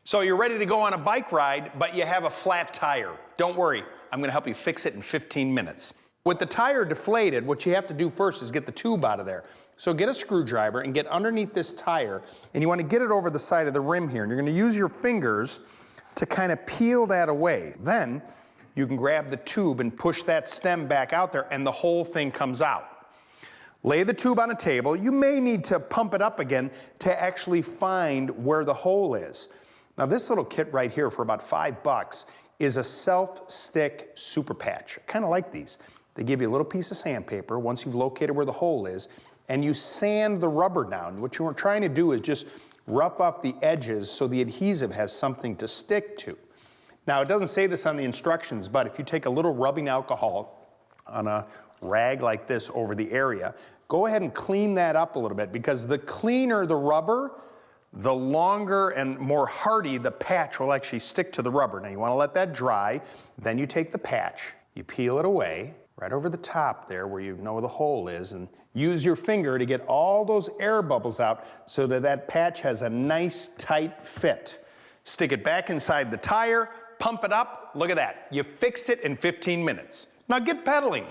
So you're ready to go on a bike ride, but you have a flat tire. Don't worry, I'm gonna help you fix it in 15 minutes. With the tire deflated, what you have to do first is get the tube out of there. So get a screwdriver and get underneath this tire, and you wanna get it over the side of the rim here, and you're gonna use your fingers to kind of peel that away. Then you can grab the tube and push that stem back out there, and the whole thing comes out. Lay the tube on a table. You may need to pump it up again to actually find where the hole is. Now this little kit right here for about $5 is a self-stick super patch. I kind of like these. They give you a little piece of sandpaper once you've located where the hole is, and you sand the rubber down. What you are trying to do is just rough off the edges so the adhesive has something to stick to. Now it doesn't say this on the instructions, but if you take a little rubbing alcohol on a rag like this over the area, go ahead and clean that up a little bit, because the cleaner the rubber, the longer and more hardy the patch will actually stick to the rubber. Now you want to let that dry, then you take the patch, you peel it away, right over the top there where you know where the hole is, and use your finger to get all those air bubbles out so that that patch has a nice tight fit. Stick it back inside the tire, pump it up, look at that. You fixed it in 15 minutes. Now get pedaling.